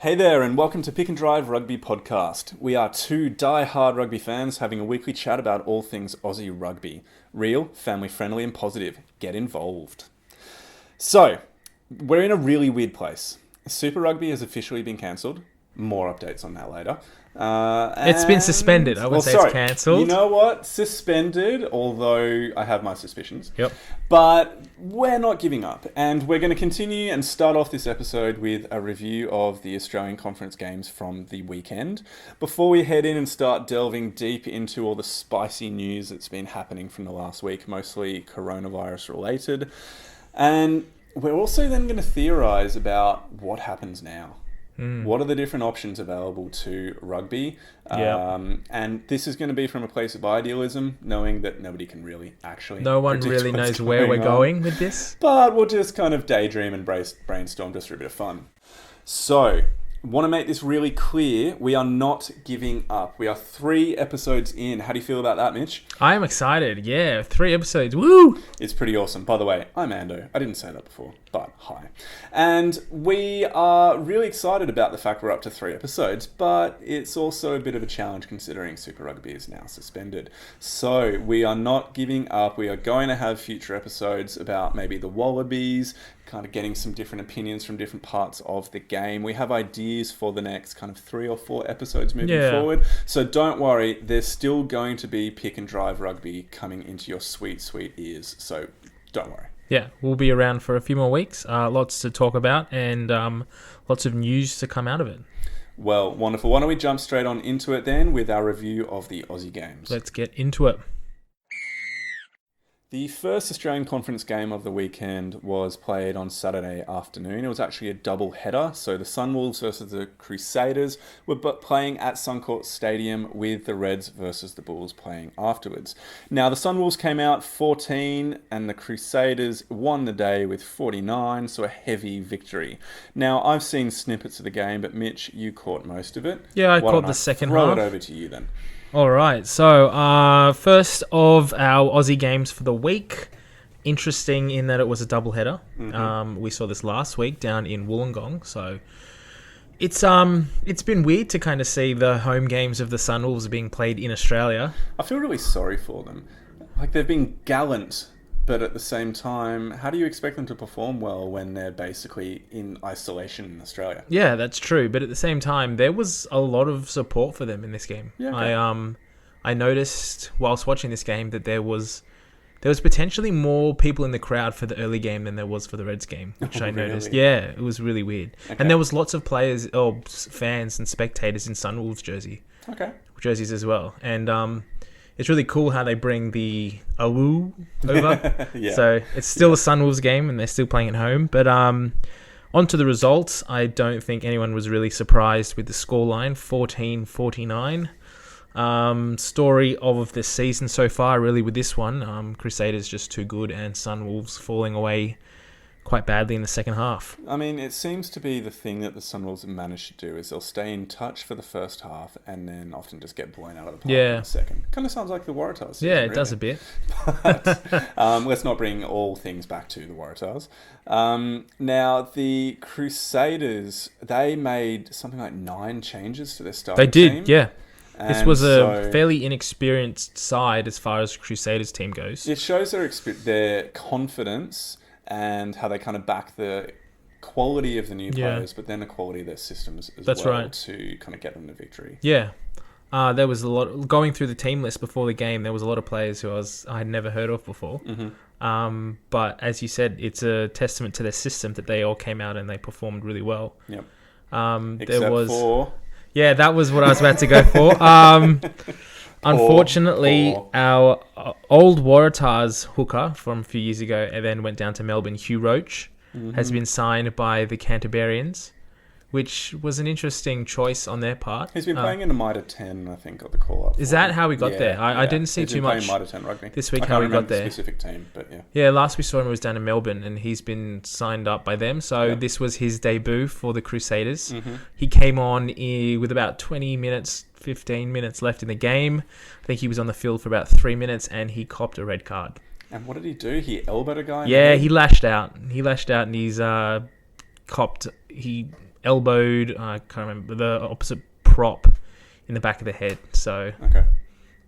Hey there, and welcome to Pick and Drive Rugby Podcast. We are two die-hard rugby fans having a weekly chat about all things Aussie rugby. Real, family-friendly, and positive. Get involved. So, we're in a really weird place. Super Rugby has officially been cancelled. More updates on that later. It's been suspended. I wouldn't say it's cancelled. You know what? Suspended, although I have my suspicions. Yep. But we're not giving up. And we're going to continue and start off this episode with a review of the Australian Conference games from the weekend. Before we head in and start delving deep into all the spicy news that's been happening from the last week, mostly coronavirus related. And we're also then going to theorise about what happens now. What are the different options available to rugby? And this is going to be from a place of idealism, knowing that nobody can really actually No one really knows where we're going with this. But we'll just kind of daydream and brainstorm just for a bit of fun. So, want to make this really clear, we are not giving up. We are 3 episodes in. How do you feel about that, Mitch? I am excited. Yeah, 3 episodes. Woo! It's pretty awesome. By the way, I'm Ando. I didn't say that before, but hi. And we are really excited about the fact we're up to 3 episodes, but it's also a bit of a challenge considering Super Rugby is now suspended. So we are not giving up. We are going to have future episodes about maybe the Wallabies, kind of getting some different opinions from different parts of the game. We have ideas for the next kind of 3 or 4 episodes moving forward. So don't worry, there's still going to be Pick and Drive Rugby coming into your sweet, sweet ears. So don't worry. Yeah, we'll be around for a few more weeks. Lots to talk about and lots of news to come out of it. Well, wonderful. Why don't we jump straight on into it then with our review of the Aussie games. Let's get into it. The first Australian Conference game of the weekend was played on Saturday afternoon. It was actually a double header. So the Sunwolves versus the Crusaders were playing at Suncorp Stadium with the Reds versus the Bulls playing afterwards. Now the Sunwolves came out 14 and the Crusaders won the day with 49, so a heavy victory. Now I've seen snippets of the game, but Mitch, you caught most of it. Yeah, I caught the second half. Throw it over to you then. All right, so first of our Aussie games for the week. Interesting in that it was a doubleheader. Mm-hmm. We saw this last week down in Wollongong, so it's been weird to kind of see the home games of the Sunwolves being played in Australia. I feel really sorry for them. Like they've been gallant, but at the same time, how do you expect them to perform well when they're basically in isolation in Australia? Yeah, that's true. But at the same time, there was a lot of support for them in this game. Yeah, okay. I noticed whilst watching this game that there was potentially more people in the crowd for the early game than there was for the Reds game, which I noticed. Really? Yeah, it was really weird. Okay. And there was lots of players, fans and spectators in Sunwolves jerseys as well. And it's really cool how they bring the awoo over. Yeah. So it's still a Sunwolves game and they're still playing at home. But on to the results. I don't think anyone was really surprised with the scoreline, 14-49. Story of the season so far, really, with this one. Crusaders just too good and Sunwolves falling away quite badly in the second half. I mean, it seems to be the thing that the Sunwolves have managed to do is they'll stay in touch for the first half and then often just get blown out of the park in the second. Kind of sounds like the Waratahs. Yeah, it does a bit. But let's not bring all things back to the Waratahs. Now, the Crusaders, they made something like 9 changes to their starting team. They did, yeah. This was a fairly inexperienced side as far as Crusaders team goes. It shows their confidence and how they kind of back the quality of the new players, but then the quality of their systems as well to kind of get them to victory. Yeah. There was a lot going through the team list before the game. There was a lot of players who I had never heard of before. Mm-hmm. But as you said, it's a testament to their system that they all came out and they performed really well. Yep. Except for... Yeah, that was what I was about to go for. Unfortunately, our old Waratahs hooker from a few years ago and then went down to Melbourne, Hugh Roach, has been signed by the Canterburyans, which was an interesting choice on their part. He's been playing in a Mitre 10, I think, got the call-up. Is that how we got there? I didn't see too much Mitre 10 rugby this week how we got there. I can't remember the specific team, but yeah. Yeah, last we saw him was down in Melbourne, and he's been signed up by them. So this was his debut for the Crusaders. Mm-hmm. He came on with about 20 minutes, 15 minutes left in the game. I think he was on the field for about 3 minutes, and he copped a red card. And what did he do? He elbowed a guy? Yeah, he lashed out. He lashed out, and he's copped... elbowed, I can't remember, the opposite prop in the back of the head. So Okay.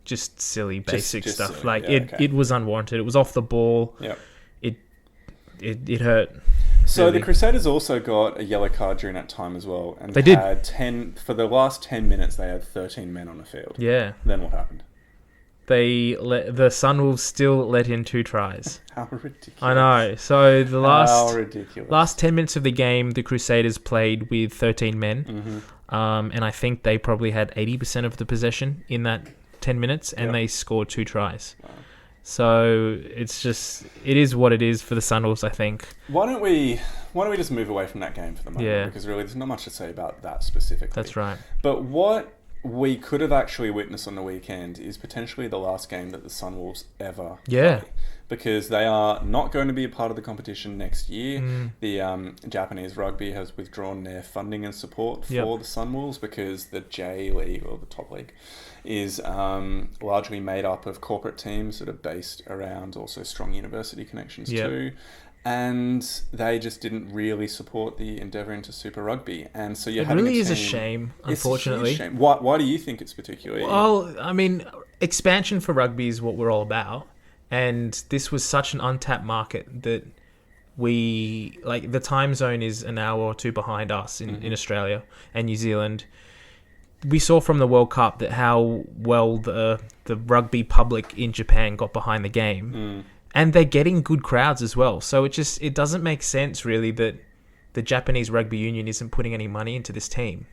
just silly, basic Just stuff. silly. Like Yeah, it was unwarranted. It was off the ball. Yep. It hurt. So really. the Crusaders also got a yellow card during that time as well, and They did. had 10 for the last 10 minutes. They had 13 men on the field. Yeah. Then what happened? The Sunwolves still let in 2 tries. How ridiculous! I know. So the How ridiculous. last 10 minutes of the game, the Crusaders played with 13 men. Mm-hmm. And I think they probably had 80% of the possession in that 10 minutes, and they scored 2 tries. Wow. So it is what it is for the Sunwolves, I think. Why don't we just move away from that game for the moment? Yeah. Because really, there's not much to say about that specifically. That's right. But what we could have actually witnessed on the weekend is potentially the last game that the Sunwolves ever play. Because they are not going to be a part of the competition next year. The Japanese rugby has withdrawn their funding and support for the Sunwolves because the J League, or the top league, is largely made up of corporate teams that are based around also strong university connections too. And they just didn't really support the endeavour into Super Rugby. And so it really is a shame, unfortunately. It's a huge shame. Why do you think it's particularly... Well, I mean, expansion for rugby is what we're all about. And this was such an untapped market that the time zone is an hour or 2 behind us in Australia and New Zealand. We saw from the World Cup that how well the rugby public in Japan got behind the game. And they're getting good crowds as well. So it doesn't make sense, really, that the Japanese Rugby Union isn't putting any money into this team.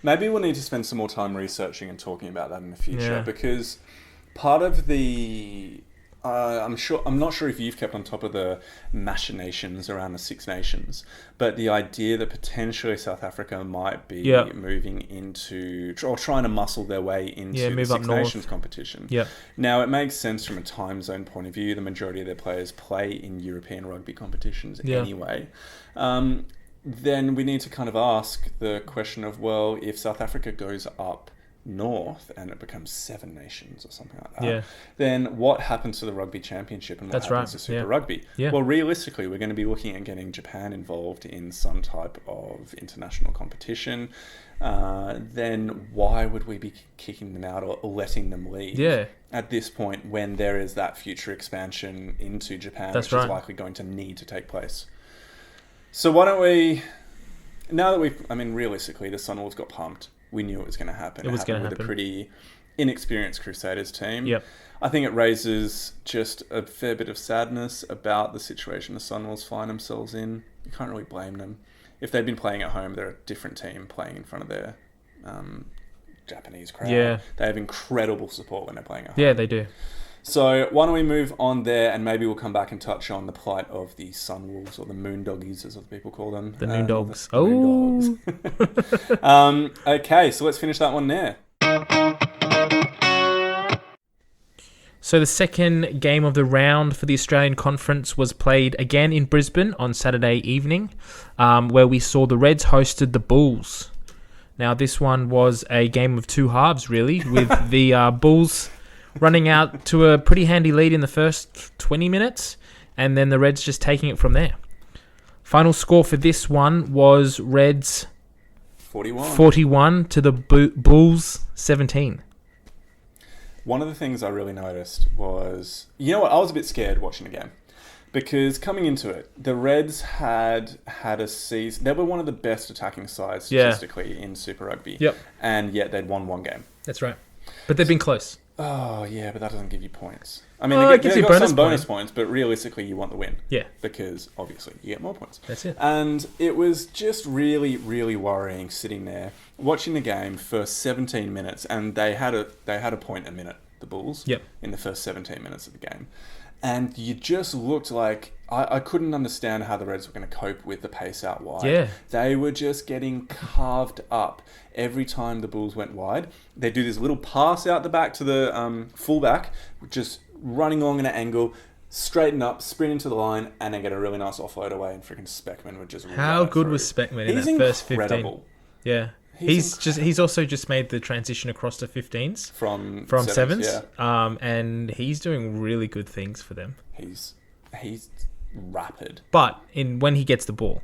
Maybe we'll need to spend some more time researching and talking about that in the future, because part of the... I'm not sure if you've kept on top of the machinations around the Six Nations, but the idea that potentially South Africa might be moving into, or trying to muscle their way into the Six Nations competition. Now, it makes sense from a time zone point of view. The majority of their players play in European rugby competitions anyway. Then we need to kind of ask the question of, well, if South Africa goes up north and it becomes 7 nations or something like that, then what happens to the rugby championship and what happens to Super Rugby? Well, realistically, we're going to be looking at getting Japan involved in some type of international competition. Then why would we be kicking them out or letting them leave at this point when there is that future expansion into Japan, which is likely going to need to take place? So why don't we, now that realistically, the Sunwolves got pumped. We knew it was going to happen. It happened with a pretty inexperienced Crusaders team. I think it raises just a fair bit of sadness about the situation the Sunwolves find themselves in. You can't really blame them. If they'd been playing at home, they're a different team playing in front of their Japanese crowd. They have incredible support when they're playing at home. Yeah, they do. So why don't we move on there, and maybe we'll come back and touch on the plight of the Sunwolves, or the Moondoggies, as other people call them. The Moondogs. Okay, so let's finish that one there. So the second game of the round for the Australian Conference was played again in Brisbane on Saturday evening, where we saw the Reds hosted the Bulls. Now, this one was a game of 2 halves, really, with the Bulls running out to a pretty handy lead in the first 20 minutes, and then the Reds just taking it from there. Final score for this one was Reds 41 to the Bulls 17. One of the things I really noticed was, you know what, I was a bit scared watching the game. Because coming into it, the Reds had a season... They were one of the best attacking sides statistically in Super Rugby. And yet they'd won 1 game. That's right. But they've been close. Oh, yeah, but that doesn't give you points. I mean, they got some bonus points, but realistically, you want the win. Because, obviously, you get more points. That's it. And it was just really, really worrying sitting there, watching the game for 17 minutes, and they had a point a minute, the Bulls, in the first 17 minutes of the game. And you just looked like... I couldn't understand how the Reds were going to cope with the pace out wide. They were just getting carved up. Every time the Bulls went wide, they do this little pass out the back to the fullback, just running along at an angle, straighten up, sprint into the line, and then get a really nice offload away, and freaking Speckman would just... How good was Speckman in that first 15? Yeah. He's also just made the transition across to 15s from sevens, and he's doing really good things for them. He's rapid, but when he gets the ball,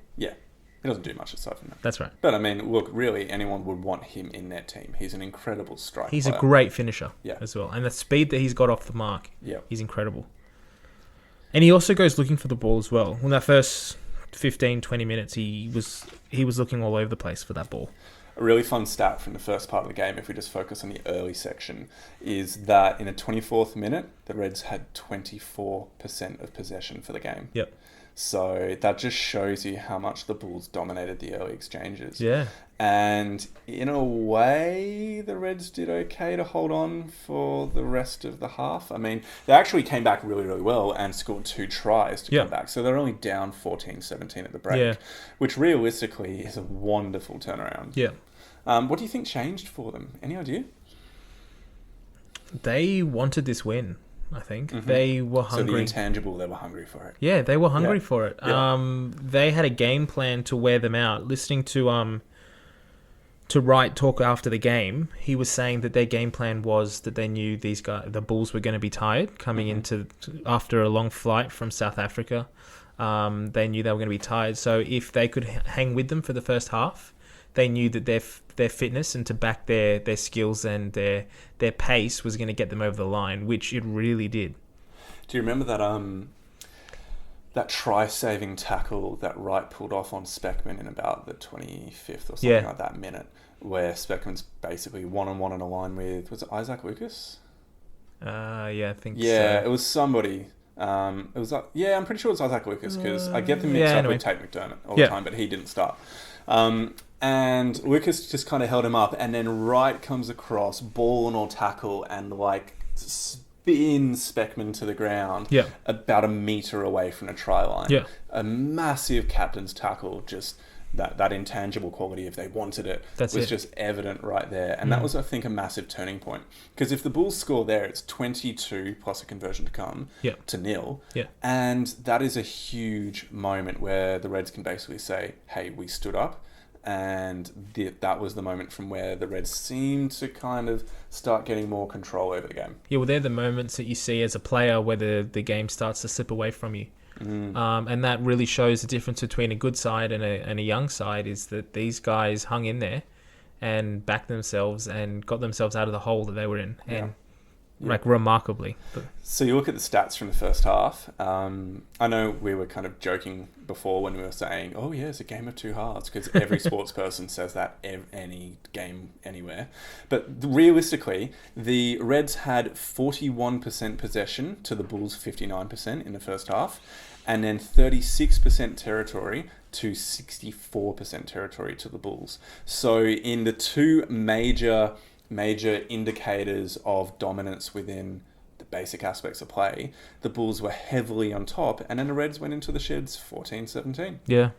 He doesn't do much aside from that. That's right. But I mean, look, really, anyone would want him in their team. He's an incredible striker. He's a great finisher Yeah. as well. And the speed that he's got off the mark, Yeah. he's incredible. And he also goes looking for the ball as well. In that first 15, 20 minutes, he was looking all over the place for that ball. A really fun stat from the first part of the game, if we just focus on the early section, is that in the 24th minute, the Reds had 24% of possession for the game. Yep. So that just shows you how much the Bulls dominated the early exchanges. Yeah. And in a way, the Reds did okay to hold on for the rest of the half. I mean, they actually came back really, really well and scored 2 tries to come back. So they're only down 14-17 at the break, which realistically is a wonderful turnaround. Yeah. What do you think changed for them? Any idea? They wanted this win, I think. Mm-hmm. They were hungry. So the intangible, they were hungry for it. Yeah, they were hungry for it. Yeah. They had a game plan to wear them out. Listening to Wright talk after the game, he was saying that their game plan was that they knew these guys, the Bulls, were going to be tired coming into after a long flight from South Africa. They knew they were going to be tired. So if they could hang with them for the first half, they knew that their fitness and to back their skills and their pace was going to get them over the line, which it really did. Do you remember that try-saving tackle that Wright pulled off on Speckman in about the 25th or something like that minute, where Speckman's basically one-on-one on a line with, was it Isaac Lucas? Yeah, I think so. Yeah, it was somebody. It was like, yeah, I'm pretty sure it was Isaac Lucas because I get them mixed up with Tate McDermott all the time, but he didn't start. And Lucas just kind of held him up, and then Wright comes across, ball and all tackle, and like spins Speckman to the ground about a metre away from the try line. Yeah. A massive captain's tackle, just that intangible quality, if they wanted it, was just evident right there. And that was, I think, a massive turning point. Because if the Bulls score there, it's 22 plus a conversion to come to nil. Yeah. And that is a huge moment where the Reds can basically say, hey, we stood up. And that was the moment from where the Reds seemed to kind of start getting more control over the game. Yeah, well, they're the moments that you see as a player where the game starts to slip away from you. And that really shows the difference between a good side and a young side, is that these guys hung in there and backed themselves and got themselves out of the hole that they were in. And like remarkably. So you look at the stats from the first half. I know we were kind of joking before when we were saying, oh yeah, it's a game of 2 halves, because every sports person says that any game anywhere. But realistically, the Reds had 41% possession to the Bulls 59% in the first half, and then 36% territory to 64% territory to the Bulls. So in the 2 major indicators of dominance within the basic aspects of play, the Bulls were heavily on top, and then the Reds went into the sheds 14-17. Yeah.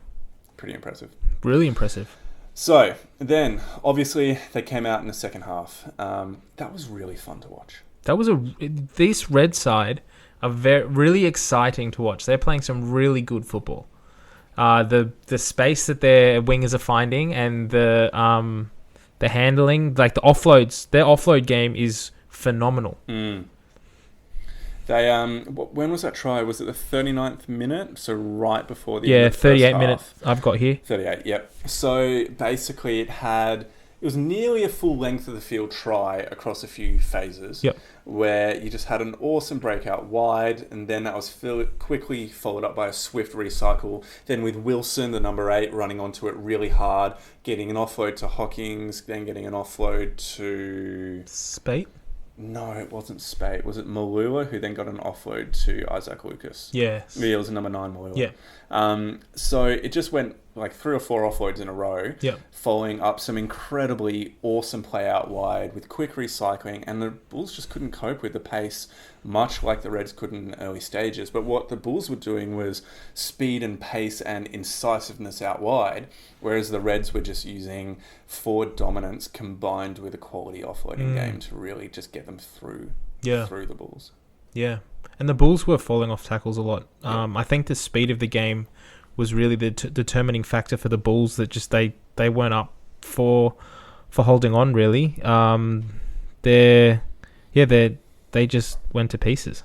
Pretty impressive. Really impressive. So, then, obviously, they came out in the second half. That was really fun to watch. This Red side are really exciting to watch. They're playing some really good football. The space that their wingers are finding and the handling, like the offloads, their offload game is phenomenal. They when was that try? Was it the 39th minute? So right before the end of the 38 minutes I've got here. 38, yep. So basically it was nearly a full length of the field try across a few phases, where you just had an awesome breakout wide, and then that was quickly followed up by a swift recycle. Then with Wilson, the number 8, running onto it really hard, getting an offload to Hawkins, then getting an offload to... Spate? No, it wasn't Spate. Was it Malula, who then got an offload to Isaac Lucas? Yes. Yeah, it was number 9 Malula. Yeah. So it just went like 3 or 4 offloads in a row, following up some incredibly awesome play out wide with quick recycling, and the Bulls just couldn't cope with the pace, much like the Reds could in the early stages. But what the Bulls were doing was speed and pace and incisiveness out wide, whereas the Reds were just using forward dominance combined with a quality offloading game to really just get them through the Bulls. Yeah. And the Bulls were falling off tackles a lot. I think the speed of the game was really the determining factor for the Bulls, that just they weren't up for holding on, really. They just went to pieces.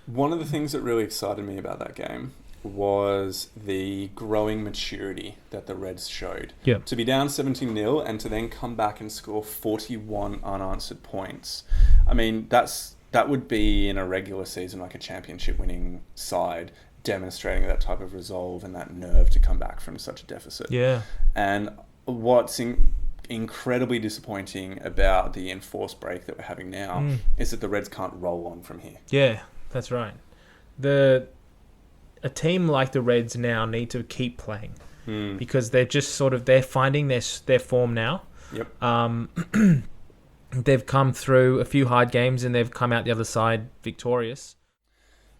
One of the things that really excited me about that game was the growing maturity that the Reds showed. Yeah. To be down 17-0 and to then come back and score 41 unanswered points. I mean, that would be in a regular season, like a championship winning side, demonstrating that type of resolve and that nerve to come back from such a deficit. Yeah. And what's incredibly disappointing about the enforced break that we're having now is that the Reds can't roll on from here. Yeah, that's right. A team like the Reds now need to keep playing because they're just they're finding their form now. Yep. They've come through a few hard games and they've come out the other side victorious.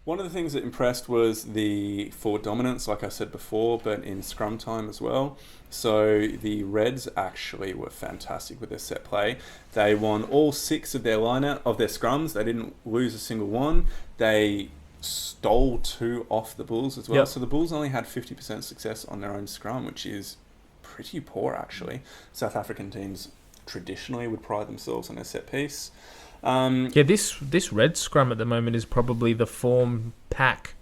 One of the things that impressed was the forward dominance, like I said before, but in scrum time as well. So the Reds actually were fantastic with their set play. They won all 6 of their scrums. They didn't lose a single one. They stole 2 off the Bulls as well. Yep. So the Bulls only had 50% success on their own scrum, which is pretty poor actually. South African teams traditionally would pride themselves on their set piece. This Red scrum at the moment is probably the form pack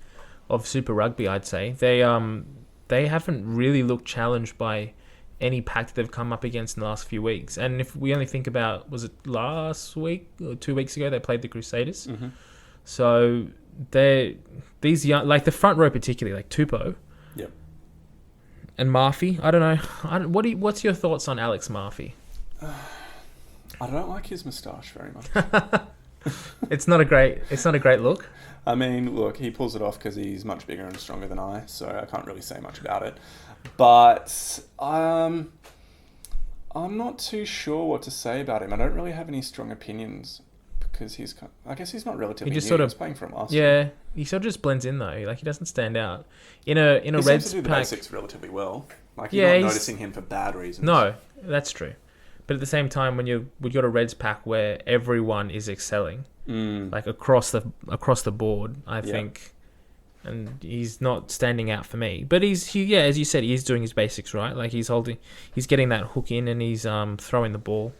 of Super Rugby, I'd say. They haven't really looked challenged by any pack that they've come up against in the last few weeks. And if we only think about, was it last week or 2 weeks ago, they played the Crusaders. Mm-hmm. So these young, like the front row particularly, like Tupou. Yep. And Murphy. I don't know. What's your thoughts on Alex Murphy? I don't like his moustache very much. It's not a great look. I mean, look, he pulls it off because he's much bigger and stronger than I, so I can't really say much about it. But I'm not too sure what to say about him. I don't really have any strong opinions because I guess he's not relatively new. He was playing for him last year. He sort of just blends in though. Like he doesn't stand out in a he Reds seems to do the pack. basics relatively well. Like you're not noticing him for bad reasons. No, that's true. But at the same time, when we got a Reds pack where everyone is excelling, like across the board, I think, and he's not standing out for me. But as you said, he's doing his basics right. Like he's getting that hook in, and he's throwing the ball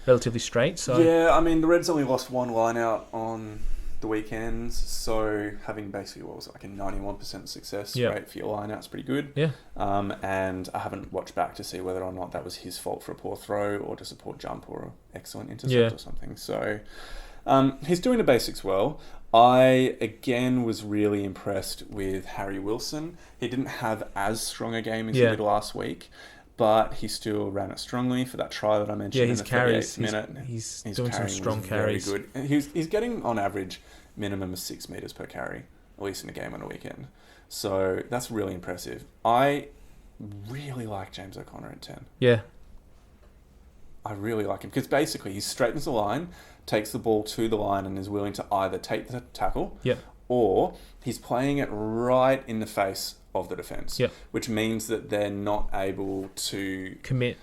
relatively straight. So yeah, I mean the Reds only lost 1 line out on the weekends, so having basically what was it, like a 91% success rate for your line out's pretty good. Yeah. And I haven't watched back to see whether or not that was his fault for a poor throw or just a poor jump or an excellent intercept or something. So he's doing the basics well. I again was really impressed with Harry Wilson. He didn't have as strong a game as he did last week, but he still ran it strongly for that try that I mentioned in the 38th minute. He's doing some strong carries. Very good. He's getting, on average, minimum of 6 metres per carry, at least in a game on a weekend. So that's really impressive. I really like James O'Connor at 10. Yeah. I really like him because basically he straightens the line, takes the ball to the line and is willing to either take the tackle or he's playing it right in the face of the defence, which means that they're not able to commit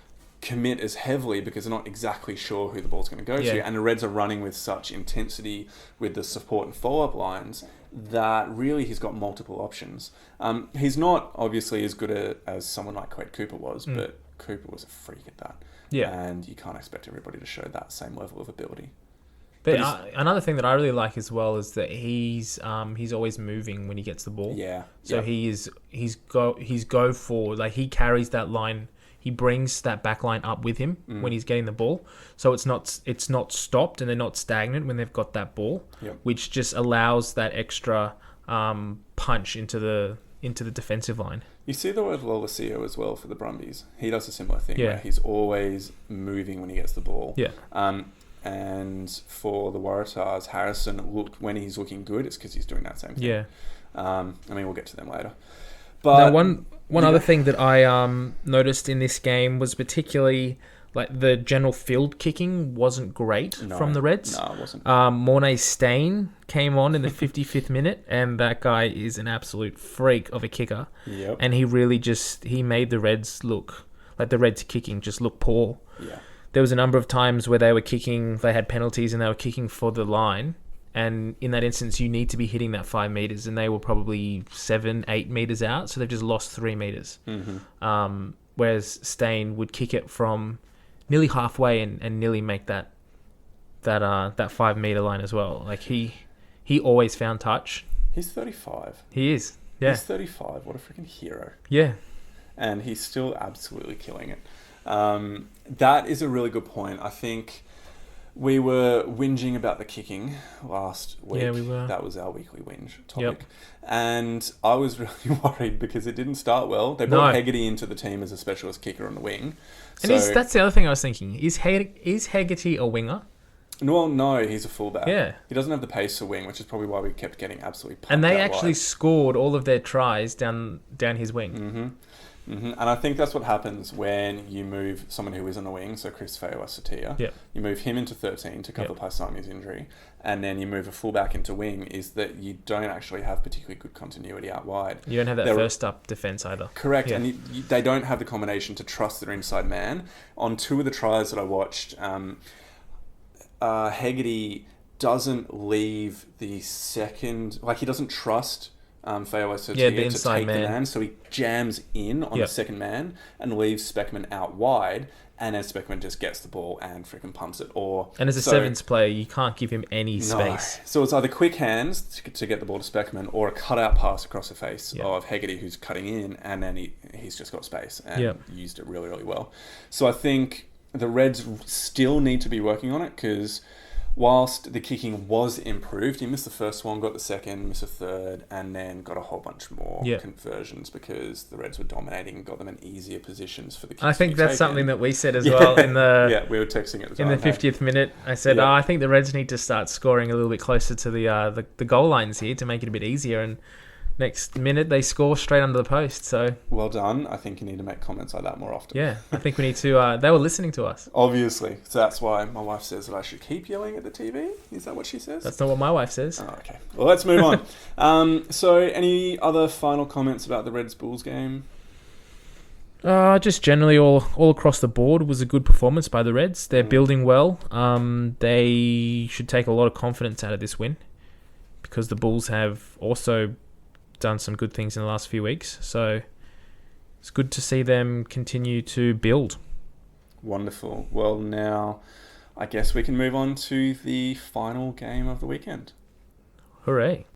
as heavily because they're not exactly sure who the ball's going to go to. And the Reds are running with such intensity with the support and follow-up lines that really he's got multiple options. He's not obviously as good as someone like Quade Cooper was, but Cooper was a freak at that. Yeah. And you can't expect everybody to show that same level of ability. But another thing that I really like as well is that he's always moving when he gets the ball. Yeah. So he's go forward. Like he carries that line. He brings that back line up with him when he's getting the ball. So it's not stopped and they're not stagnant when they've got that ball, which just allows that extra punch into the defensive line. You see the word Lolosio as well for the Brumbies. He does a similar thing where he's always moving when he gets the ball. Yeah. And for the Waratahs, Harrison, when he's looking good, it's because he's doing that same thing. Yeah. I mean, we'll get to them later. But now, one other thing that I noticed in this game was particularly like the general field kicking wasn't great from the Reds. No, it wasn't. Mornay Stain came on in the 55th minute, and that guy is an absolute freak of a kicker. Yep. And he really he made the Reds look like the Reds kicking just look poor. Yeah. There was a number of times where they had penalties and they were kicking for the line. And in that instance, you need to be hitting that 5 meters, and they were probably 7-8 meters out. So they've just lost 3 meters. Mm-hmm. Whereas Stain would kick it from nearly halfway and nearly make that 5 meter line as well. Like he always found touch. He's 35. He is. Yeah. He's 35. What a freaking hero. Yeah. And he's still absolutely killing it. That is a really good point. I think we were whinging about the kicking last week. Yeah, we were. That was our weekly whinge topic. Yep. And I was really worried because it didn't start well. They brought Hegarty into the team as a specialist kicker on the wing. And that's the other thing I was thinking. Is Hegarty a winger? Well, no, he's a fullback. Yeah. He doesn't have the pace to wing, which is probably why we kept getting absolutely pumped And they out actually wide. scored all of their tries down his wing. Mm-hmm. Mm-hmm. And I think that's what happens when you move someone who is on the wing, so Chris Feo-Asatia. Yep. You move him into 13 to cover Paisami's injury, and then you move a fullback into wing, is that you don't actually have particularly good continuity out wide. You don't have that first up defence either. Correct, Yeah. and they don't have the combination to trust their inside man. On two of the tries that I watched, Hegarty doesn't leave the second... Like, he doesn't trust... Feo-Asatia the inside to take man. the man, so he jams in on the second man and leaves Speckman out wide, and then Speckman just gets the ball and freaking pumps it. And as a sevens player, you can't give him any space. So it's either quick hands to get the ball to Speckman, or a cutout pass across the face of Hegarty, who's cutting in, and then he's just got space and used it really, really well. So I think the Reds still need to be working on it, because whilst the kicking was improved, he missed the first one, got the second, missed the third, and then got a whole bunch more conversions because the Reds were dominating and got them in easier positions for the kicks. I think that's something that we said as well in the we were texting at the time. In the 50th minute, I said, I think the Reds need to start scoring a little bit closer to the goal lines here to make it a bit easier. And next minute, they score straight under the post. So well done. I think you need to make comments like that more often. Yeah, I think we need to... they were listening to us. Obviously. So that's why my wife says that I should keep yelling at the TV. Is that what she says? That's not what my wife says. Oh, okay. Well, let's move on. So any other final comments about the Reds-Bulls game? Just generally all across the board was a good performance by the Reds. They're building well. They should take a lot of confidence out of this win, because the Bulls have also done some good things in the last few weeks. So it's good to see them continue to build. Wonderful. Well, now I guess we can move on to the final game of the weekend. Hooray.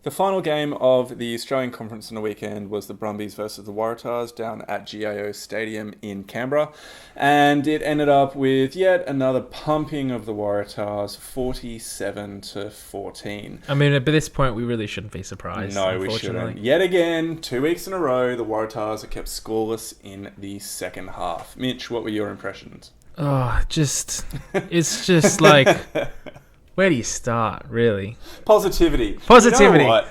The final game of the Australian Conference on the weekend was the Brumbies versus the Waratahs down at GIO Stadium in Canberra. And it ended up with yet another pumping of the Waratahs, 47-14. I mean, at this point, we really shouldn't be surprised. No, we shouldn't. Yet again, 2 weeks in a row, the Waratahs are kept scoreless in the second half. Mitch, what were your impressions? It's just like... Where do you start, really? Positivity. You know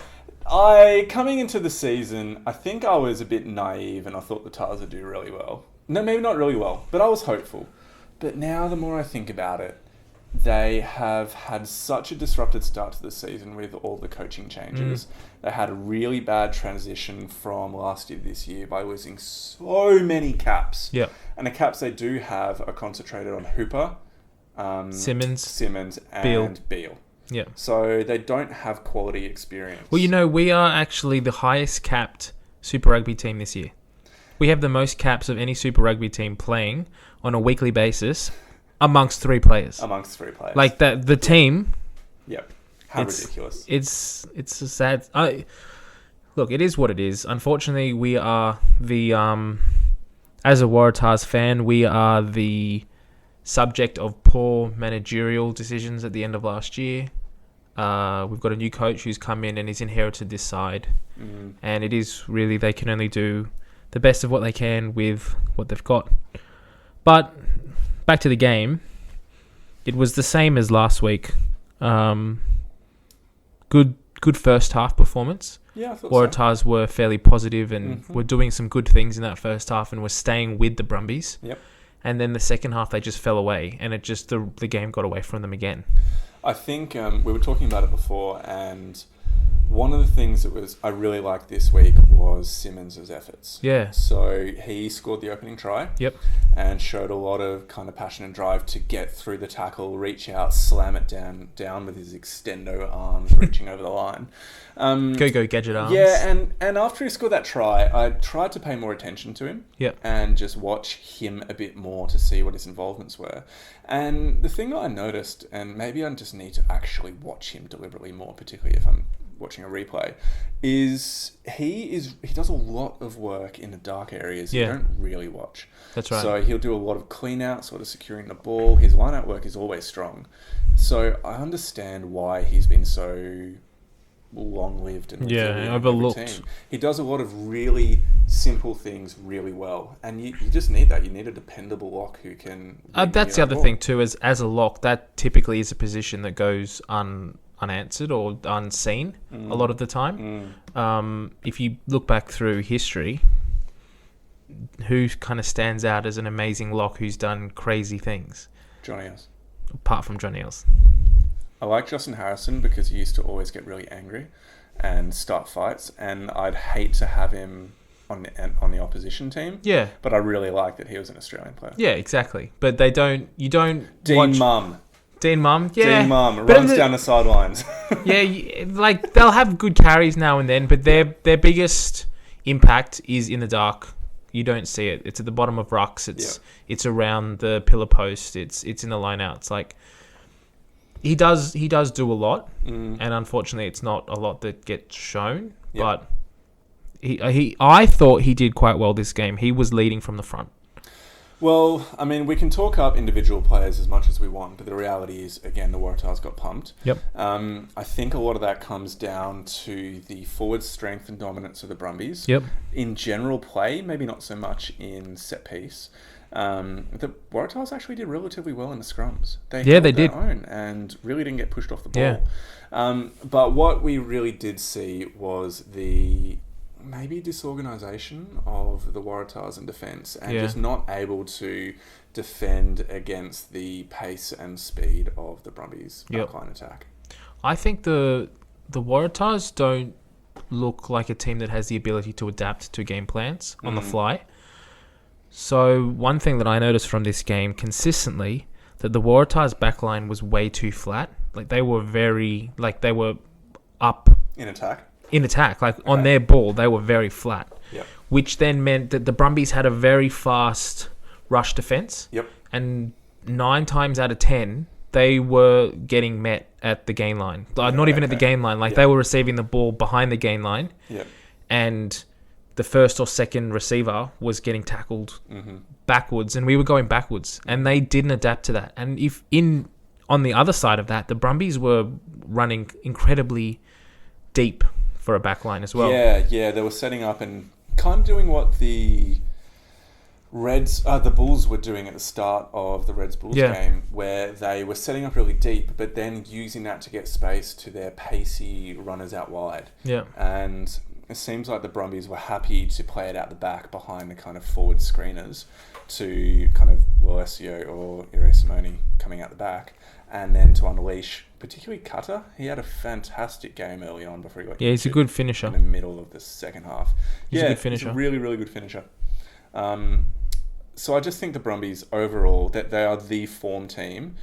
what? Coming into the season, I think I was a bit naive and I thought the Tars would do really well. No, maybe not really well, but I was hopeful. But now the more I think about it, they have had such a disrupted start to the season with all the coaching changes. They had a really bad transition from last year to this year by losing so many caps. Yeah. And the caps they do have are concentrated on Hooper, Simmons and Beale. Yeah. So they don't have quality experience. Well, we are actually the highest capped Super Rugby team this year. We have the most caps of any Super Rugby team playing on a weekly basis amongst three players. Like that, the team. Yep. How ridiculous. It's a sad... Look, it is what it is. Unfortunately, we are the... as a Waratahs fan, we are the subject of poor managerial decisions at the end of last year. We've got a new coach who's come in and he's inherited this side. And it is really, they can only do the best of what they can with what they've got. But back to the game, it was the same as last week. Good first half performance. Yeah, I thought Waratahs were fairly positive and were doing some good things in that first half and were staying with the Brumbies. Yep. And then the second half, they just fell away, and the game got away from them again. I think we were talking about it before, and one of the things that I really liked this week was Simmons' efforts. Yeah. So he scored the opening try. Yep. And showed a lot of kind of passion and drive to get through the tackle, reach out, slam it down with his extendo arms, reaching over the line. Go gadget arms. Yeah, and after he scored that try, I tried to pay more attention to him. Yep. And just watch him a bit more to see what his involvements were. And the thing that I noticed, and maybe I just need to actually watch him deliberately more, particularly if I'm watching a replay, is he does a lot of work in the dark areas you don't really watch. That's right. So he'll do a lot of clean out, sort of securing the ball. His line out work is always strong. So I understand why he's been so long-lived and overlooked. Team. He does a lot of really simple things really well, and you just need that. You need a dependable lock who can. That's the other thing too. As a lock, that typically is a position that goes unanswered or unseen a lot of the time. If you look back through history, who kind of stands out as an amazing lock who's done crazy things? Johnny Eels. Apart from Johnny Eels. I like Justin Harrison because he used to always get really angry and start fights, and I'd hate to have him on the opposition team. Yeah. But I really like that he was an Australian player. Yeah, exactly. But you don't Dean Mum. Dean Mum, yeah. Dean Mum runs down the sidelines. Yeah, like they'll have good carries now and then, but their biggest impact is in the dark. You don't see it. It's at the bottom of rucks. It's around the pillar post. It's in the line outs. Like he does do a lot, and unfortunately, it's not a lot that gets shown. Yep. But I thought he did quite well this game. He was leading from the front. Well, I mean, we can talk up individual players as much as we want, but the reality is, again, the Waratahs got pumped. Yep. I think a lot of that comes down to the forward strength and dominance of the Brumbies. Yep. In general play, maybe not so much in set piece. The Waratahs actually did relatively well in the scrums. They held their own and really didn't get pushed off the ball. Yeah. But what we really did see was the maybe disorganisation of the Waratahs in defence and just not able to defend against the pace and speed of the Brumbies backline attack. I think the Waratahs don't look like a team that has the ability to adapt to game plans on the fly. So one thing that I noticed from this game consistently, that the Waratahs backline was way too flat. Like they were up in attack. On their ball, they were very flat. Yep. Which then meant that the Brumbies had a very fast rush defence. Yep. And 9 times out of 10, they were getting met at the gain line. Not even at the gain line. They were receiving the ball behind the gain line. Yep. And the first or second receiver was getting tackled backwards, and we were going backwards. And they didn't adapt to that. And on the other side of that, the Brumbies were running incredibly deep for a backline as well. Yeah, they were setting up and kind of doing what the the Bulls were doing at the start of the Reds-Bulls game, where they were setting up really deep, but then using that to get space to their pacey runners out wide. Yeah. And it seems like the Brumbies were happy to play it out the back behind the kind of forward screeners to kind of Alessio or Ire Simone coming out the back, and then to unleash particularly Cutter. He had a fantastic game early on before he got he's a good finisher in the middle of the second half. He's a good finisher. He's a really, really good finisher. So I just think the Brumbies overall, that they are the form team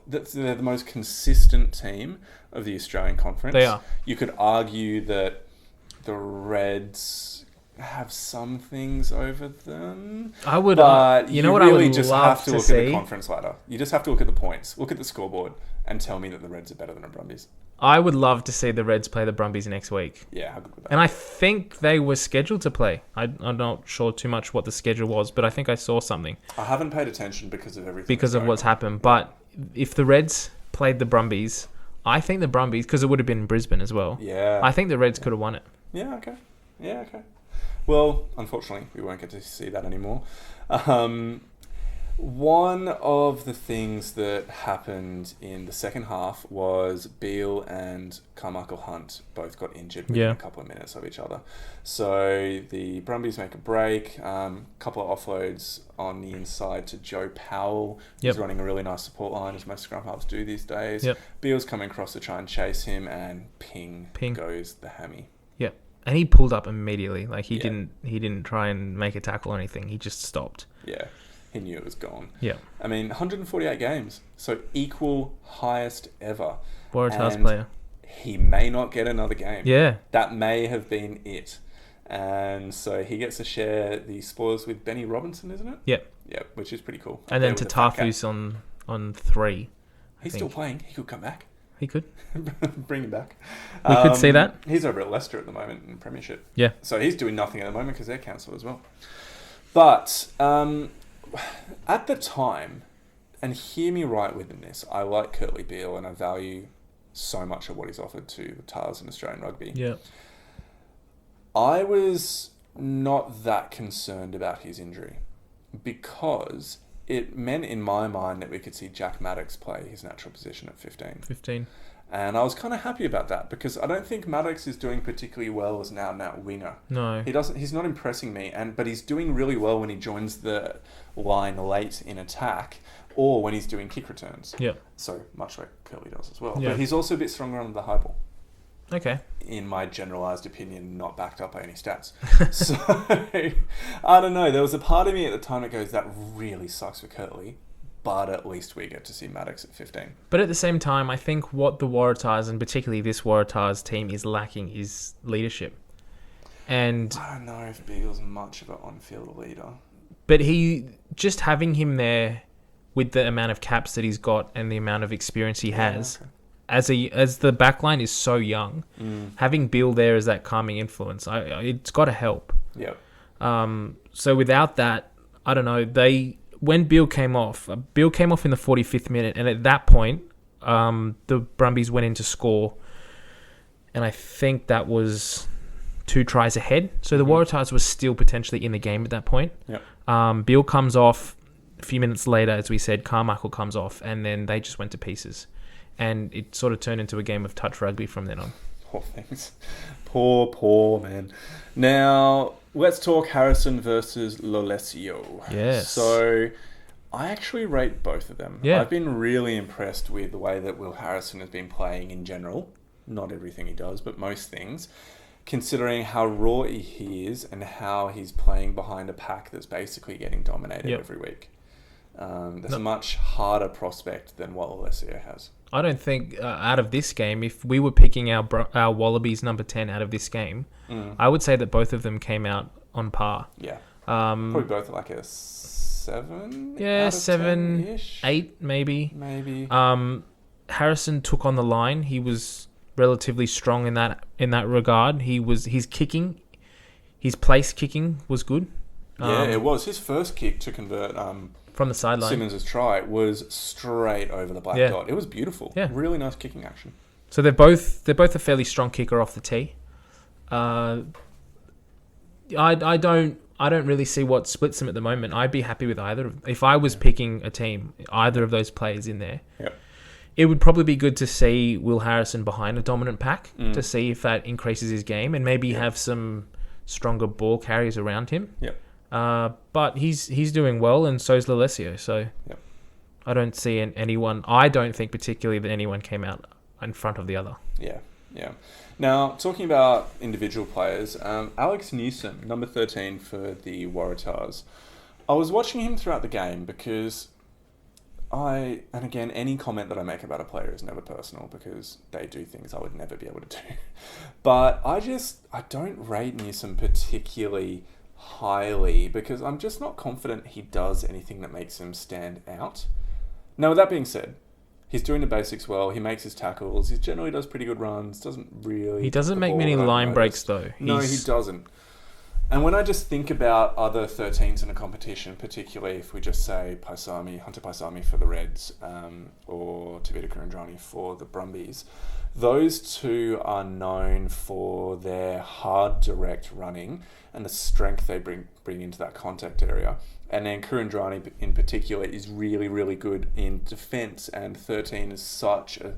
they're the most consistent team of the Australian Conference. They are. You could argue that the Reds have some things over them. I would, but you know what, really I would just love have to to look see? at the conference ladder. You just have to look at the points, look at the scoreboard, and tell me that the Reds are better than the Brumbies. I would love to see the Reds play the Brumbies next week. Yeah, how good would that And I think they were scheduled to play. I'm not sure too much what the schedule was, but I think I saw something. I haven't paid attention because of everything. Because of what's happened. But if the Reds played the Brumbies, I think the Brumbies, because it would have been in Brisbane as well. Yeah. I think the Reds could have won it. Yeah, okay. Well, unfortunately, we won't get to see that anymore. One of the things that happened in the second half was Beale and Carmichael Hunt both got injured within a couple of minutes of each other. So the Brumbies make a break, couple of offloads on the inside to Joe Powell, who's running a really nice support line, as most scrum halves do these days. Yep. Beale's coming across to try and chase him, and ping. goes the hammy. Yeah. And he pulled up immediately. Like he didn't try and make a tackle or anything. He just stopped. Yeah. He knew it was gone. Yeah. I mean, 148 games. So equal highest ever. Waratahs player. He may not get another game. Yeah. That may have been it. And so he gets to share the spoils with Benny Robinson, isn't it? Yep. Yep, which is pretty cool. And then Tatafu's on 3. He's still playing. He could come back. He could. Bring him back. We could see that. He's over at Leicester at the moment in Premiership. Yeah. So he's doing nothing at the moment because they're cancelled as well. But at the time, and hear me right within this, I like Curtly Beale and I value so much of what he's offered to the Tars in Australian rugby. Yeah. I was not that concerned about his injury because it meant in my mind that we could see Jack Maddox play his natural position at 15. And I was kind of happy about that because I don't think Maddox is doing particularly well as an out-and-out winger. No. He's not impressing me, but he's doing really well when he joins the line late in attack or when he's doing kick returns. Yeah. So much like Curly does as well. Yeah. But he's also a bit stronger on the high ball. Okay. In my generalised opinion, not backed up by any stats. So, I don't know. There was a part of me at the time that goes, that really sucks for Curtly. But at least we get to see Maddox at 15. But at the same time, I think what the Waratahs, and particularly this Waratahs team, is lacking is leadership. And I don't know if Beale's much of an on-field leader. But just having him there with the amount of caps that he's got and the amount of experience he has, as the backline is so young, having Beale there as that calming influence, it's got to help. Yep. So without that, I don't know, when Beale came off in the 45th minute, and at that point, the Brumbies went in to score, and I think that was 2 tries ahead. So the Waratahs were still potentially in the game at that point. Yep. Beale comes off a few minutes later, as we said, Carmichael comes off, and then they just went to pieces. And it sort of turned into a game of touch rugby from then on. Poor things. Poor man. Now, let's talk Harrison versus Lolesio. Yes. So, I actually rate both of them. Yeah. I've been really impressed with the way that Will Harrison has been playing in general. Not everything he does, but most things. Considering how raw he is and how he's playing behind a pack that's basically getting dominated every week. There's a much harder prospect than what Lolesio has. I don't think out of this game, if we were picking our Wallabies number 10 out of this game, I would say that both of them came out on par. Yeah. Probably both like a 7? Yeah, out of 7, 10-ish? 8 maybe. Maybe. Harrison took on the line. He was relatively strong in that regard. His kicking, his place kicking was good. It was. His first kick to convert from the sideline, Simmons' try was straight over the black dot. It was beautiful. Yeah. Really nice kicking action. So they're both a fairly strong kicker off the tee. I don't really see what splits them at the moment. I'd be happy with either. If I was picking a team, either of those players in there. Yep. It would probably be good to see Will Harrison behind a dominant pack to see if that increases his game and maybe have some stronger ball carriers around him. Yep. But he's doing well, and so is Lolesio. So I don't see anyone. I don't think particularly that anyone came out in front of the other. Yeah. Now, talking about individual players, Alex Newsom, number 13 for the Waratahs. I was watching him throughout the game because and again, any comment that I make about a player is never personal because they do things I would never be able to do. But I don't rate Newsom particularly highly because I'm just not confident he does anything that makes him stand out. Now, with that being said, he's doing the basics well. He makes his tackles. He generally does pretty good runs. He doesn't make many line breaks though. No, he doesn't. And when I just think about other 13s in a competition, particularly if we just say Hunter Paisami for the Reds, or Tavita Kurandrani for the Brumbies, those two are known for their hard, direct running and the strength they bring into that contact area. And then Kurandrani in particular is really, really good in defence, and 13 is such a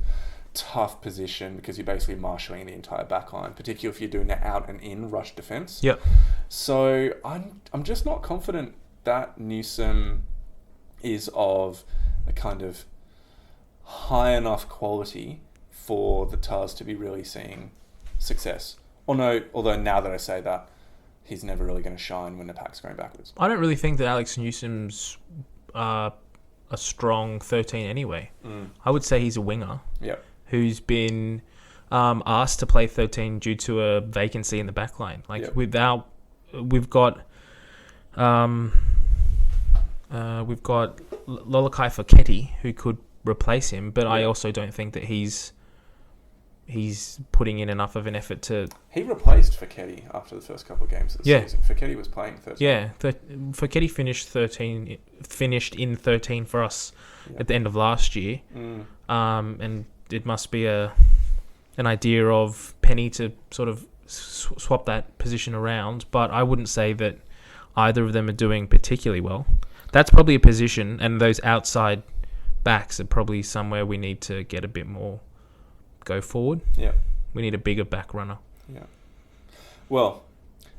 tough position because you're basically marshalling the entire back line, particularly if you're doing the out and in rush defence. Yep. So I'm just not confident that Newsom is of a kind of high enough quality for the Tars to be really seeing success. Although now that I say that, he's never really going to shine when the pack's going backwards. I don't really think that Alex Newsom's a strong 13 anyway. I would say he's a winger. Yep. Who's been asked to play 13 due to a vacancy in the back line. We've got Lolakai Foketi who could replace him, but I also don't think that he's putting in enough of an effort to... He replaced Foketi after the first couple of games of the season. Foketi was playing 13. Yeah, Foketi finished in 13 for us at the end of last year. And it must be an idea of Penny to sort of swap that position around, but I wouldn't say that either of them are doing particularly well. That's probably a position, and those outside backs are probably somewhere we need to get a bit more go forward. Yeah. We need a bigger back runner. Yeah. Well,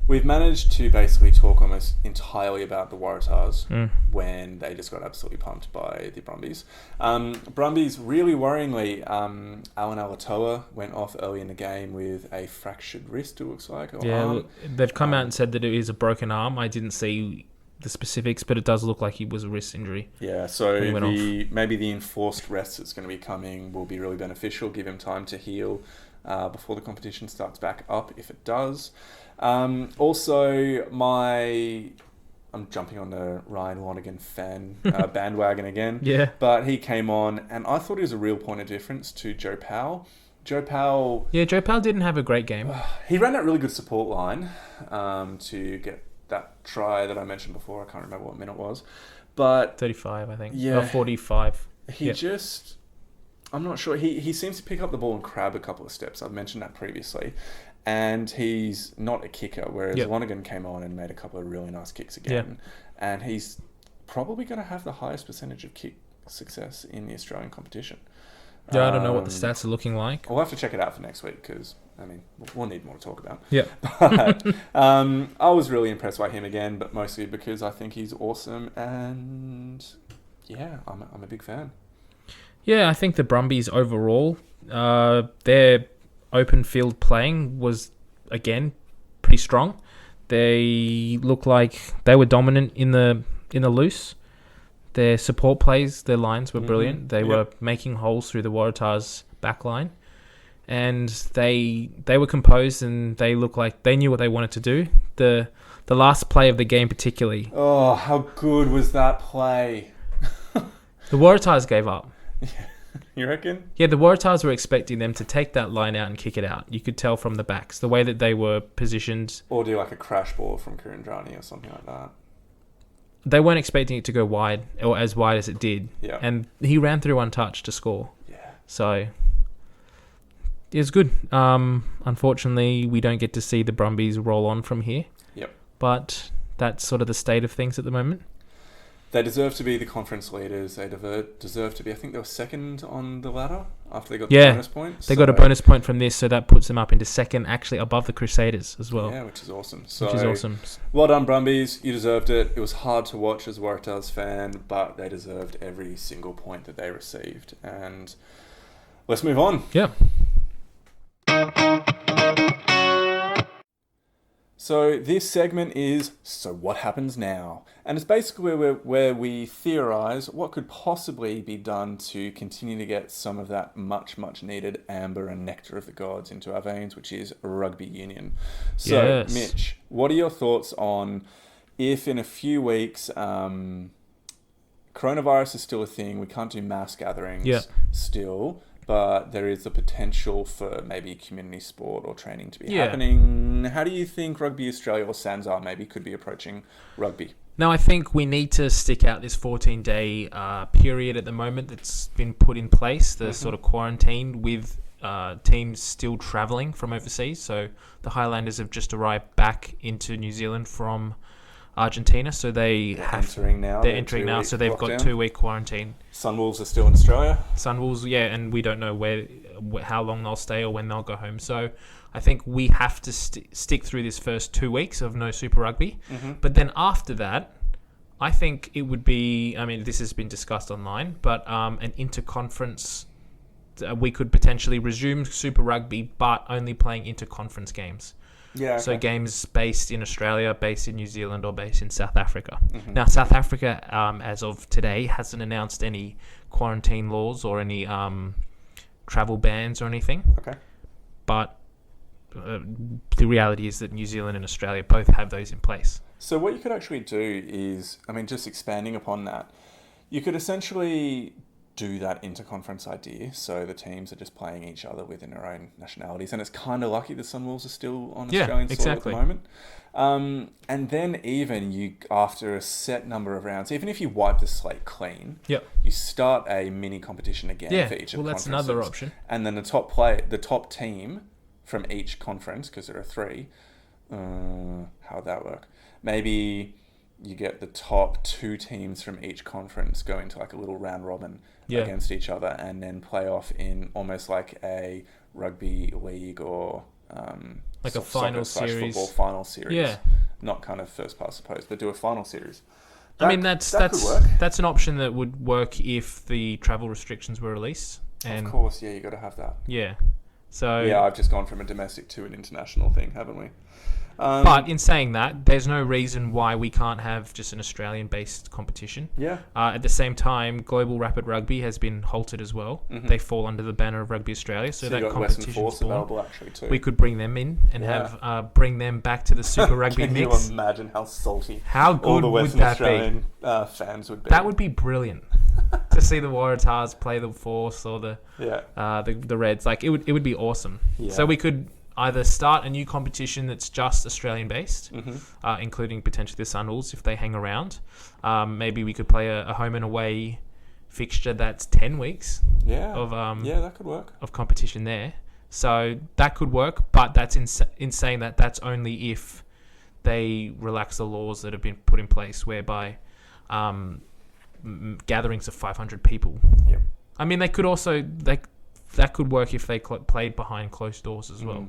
we've managed to basically talk almost entirely about the Waratahs when they just got absolutely pumped by the Brumbies. Brumbies, really worryingly, Alan Alatoa went off early in the game with a fractured wrist, it looks like. They've come out and said that it is a broken arm. I didn't see the specifics, but it does look like it was a wrist injury. Yeah, so maybe the enforced rest that's going to be coming will be really beneficial, give him time to heal before the competition starts back up, if it does. Also, I'm jumping on the Ryan Lonergan fan bandwagon again. Yeah. But he came on, and I thought he was a real point of difference to Joe Powell. Joe Powell didn't have a great game. He ran that really good support line to get that try that I mentioned before. I can't remember what minute it was. But 35, I think. Yeah. 45. I'm not sure. He seems to pick up the ball and crab a couple of steps. I've mentioned that previously. And he's not a kicker, whereas Lonergan came on and made a couple of really nice kicks again. And he's probably going to have the highest percentage of kick success in the Australian competition. Yeah, I don't know what the stats are looking like. We'll have to check it out for next week because, we'll need more to talk about. Yeah. But I was really impressed by him again, but mostly because I think he's awesome and, I'm a big fan. Yeah, I think the Brumbies overall, their open field playing was, again, pretty strong. They look like they were dominant in the loose. Their support plays, their lines were brilliant. They were making holes through the Waratahs back line. And they were composed, and they looked like they knew what they wanted to do. The last play of the game particularly. Oh, how good was that play? The Waratahs gave up. You reckon? Yeah, the Waratahs were expecting them to take that line out and kick it out. You could tell from the backs, the way that they were positioned. Or do like a crash ball from Kurandrani or something like that. They weren't expecting it to go wide, or as wide as it did. Yeah. And he ran through untouched to score. Yeah. So it was good. Unfortunately, we don't get to see the Brumbies roll on from here. Yep. But that's sort of the state of things at the moment. They deserve to be the conference leaders. They deserve to be. I think they were second on the ladder after they got the bonus point. They got a bonus point from this, so that puts them up into second, actually above the Crusaders as well. Yeah, which is awesome. Well done, Brumbies. You deserved it. It was hard to watch as a Waratahs fan, but they deserved every single point that they received. And let's move on. Yeah. So this segment is So What Happens Now? And it's basically where we theorise what could possibly be done to continue to get some of that much, much needed amber and nectar of the gods into our veins, which is rugby union. So, yes. Mitch, what are your thoughts on if in a few weeks coronavirus is still a thing, we can't do mass gatherings still, but there is the potential for maybe community sport or training to be Yeah. happening. How do you think Rugby Australia or SANZAAR maybe could be approaching rugby? Now, I think we need to stick out this 14-day period at the moment that's been put in place, the sort of quarantine with teams still travelling from overseas. So the Highlanders have just arrived back into New Zealand from Argentina, so they're entering now, so they've got 2-week quarantine. Sunwolves are still in Australia. Sunwolves, yeah, and we don't know how long they'll stay or when they'll go home. So I think we have to stick through this first 2 weeks of no Super Rugby. But then after that, I think it would be, I mean, this has been discussed online, but an interconference, we could potentially resume Super Rugby, but only playing interconference games. Yeah. Okay. So games based in Australia, based in New Zealand, or based in South Africa. Now, South Africa, as of today, hasn't announced any quarantine laws or any travel bans or anything. Okay. But the reality is that New Zealand and Australia both have those in place. So what you could actually do is, I mean, just expanding upon that, you could essentially do that interconference idea. So the teams are just playing each other within their own nationalities. And it's kind of lucky the Sunwolves are still on Australian soil at the moment. And then even you, after a set number of rounds, even if you wipe the slate clean, you start a mมcompetition again for each of the conferences. That's another option. And then the top team from each conference, because there are 3, how would that work? Maybe you get the top 2 teams from each conference go into like a little round robin against each other, and then play off in almost like a rugby league or like a final series, football final series. Yeah, not kind of first past the post, but do a final series. I mean, that's an option that would work if the travel restrictions were released. And of course, yeah, you got to have that. Yeah. So yeah, I've just gone from a domestic to an international thing, haven't we? But in saying that, there's no reason why we can't have just an Australian-based competition. Yeah. At the same time, Global Rapid Rugby has been halted as well. They fall under the banner of Rugby Australia, so that competition is available actually too. We could bring them in and bring them back to the Super Rugby Can mix. Can you imagine how salty how good all the would Western that Australian be? Fans would be. That would be brilliant to see the Waratahs play the Force or the Reds. Like it would be awesome. Yeah. So we could either start a new competition that's just Australian-based, including potentially the Sunwolves if they hang around. Maybe we could play a home and away fixture that's 10 weeks of that could work. Of competition there. So that could work, but that's in saying that that's only if they relax the laws that have been put in place, whereby gatherings of 500 people. Yep. I mean, they could also... That could work if they played behind closed doors as well.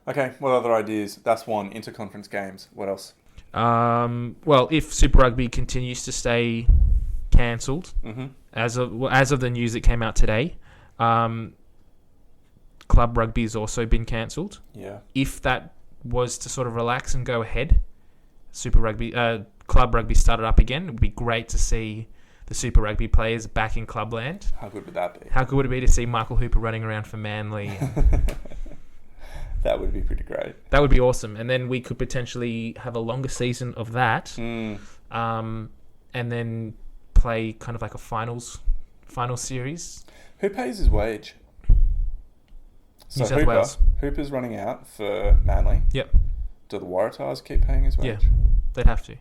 Okay, what other ideas? That's one. Interconference games. What else? Well, if Super Rugby continues to stay cancelled, as of the news that came out today, Club Rugby has also been cancelled. Yeah. If that was to sort of relax and go ahead, Super Rugby, Club Rugby started up again. It would be great to see the Super Rugby players back in clubland. How good would that be? How good would it be to see Michael Hooper running around for Manly? That would be pretty great. That would be awesome. And then we could potentially have a longer season of that. And then play kind of like a final series. Who pays his wage? So New South Wales. Hooper's running out for Manly. Yep. Do the Waratahs keep paying his wage? Yeah, they'd have to.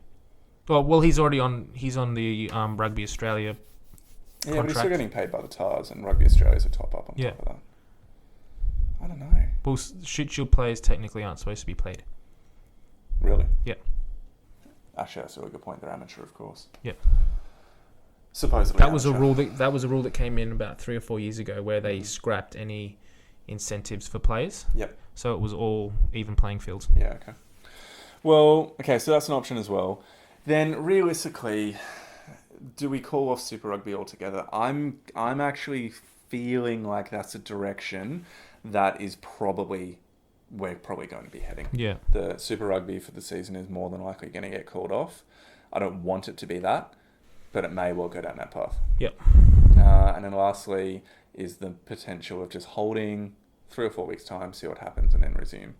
Well, he's already on. He's on the Rugby Australia contract. Yeah, but he's still getting paid by the Tars, and Rugby Australia's a top up on top of that. I don't know. Well, shoot shield players technically aren't supposed to be paid. Really? Yeah. Actually, that's a really good point. They're amateur, of course. Yeah. Supposedly. That was a rule that came in about 3 or 4 years ago, where they scrapped any incentives for players. Yep. So it was all even playing fields. Yeah. Okay. Well, okay. So that's an option as well. Then realistically, do we call off Super Rugby altogether? I'm actually feeling like that's a direction that is we're probably going to be heading. Yeah. The Super Rugby for the season is more than likely going to get called off. I don't want it to be that, but it may well go down that path. Yep. And then lastly is the potential of just holding 3 or 4 weeks' time, see what happens, and then resume.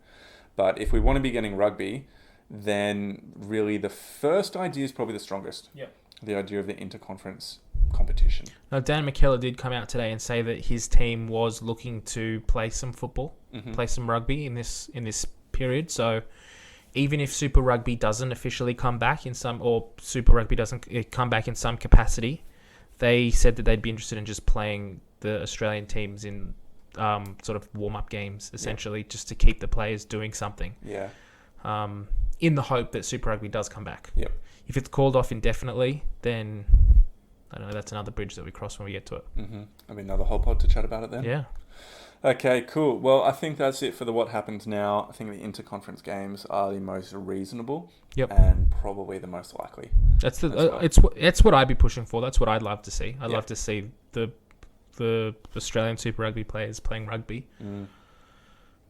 But if we want to be getting rugby, then really the first idea is probably the strongest. Yep. The idea of the interconference competition. Now, Dan McKellar did come out today and say that his team was looking to play some football, play some rugby in this period. So even if Super Rugby doesn't officially come back or Super Rugby doesn't come back in some capacity, they said that they'd be interested in just playing the Australian teams in sort of warm-up games, essentially, just to keep the players doing something. Yeah. In the hope that Super Rugby does come back. Yep. If it's called off indefinitely, then I don't know, that's another bridge that we cross when we get to it. I mean, another whole pod to chat about it then. Yeah. Okay, cool. Well, I think that's it for the what happens now. I think the interconference games are the most reasonable. Yep. And probably the most likely. That's it's what I'd be pushing for. That's what I'd love to see. I'd love to see the Australian Super Rugby players playing rugby.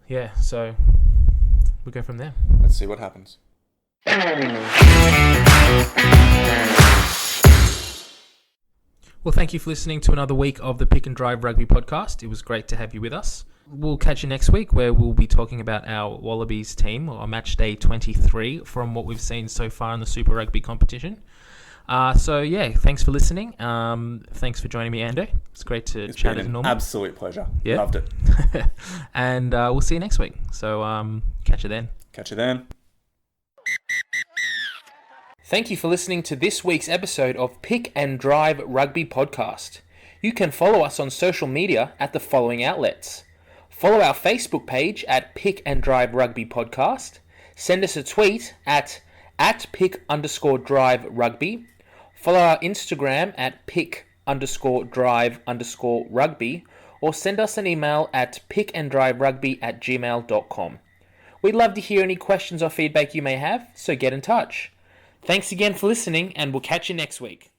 Yeah, so we go from there. Let's see what happens. Well, thank you for listening to another week of the Pick and Drive Rugby podcast. It was great to have you with us. We'll catch you next week, where we'll be talking about our Wallabies team, or match day 23, from what we've seen so far in the Super Rugby competition. So, yeah, thanks for listening. Thanks for joining me, Ando. It's great to chat as normal. Absolute pleasure. Yeah. Loved it. And we'll see you next week. So, catch you then. Catch you then. Thank you for listening to this week's episode of Pick and Drive Rugby Podcast. You can follow us on social media at the following outlets. Follow our Facebook page at Pick and Drive Rugby Podcast. Send us a tweet at pick_drive rugby. Follow our Instagram at pick_drive_rugby. Or send us an email at pickanddriverugby@gmail.com. We'd love to hear any questions or feedback you may have, so get in touch. Thanks again for listening, and we'll catch you next week.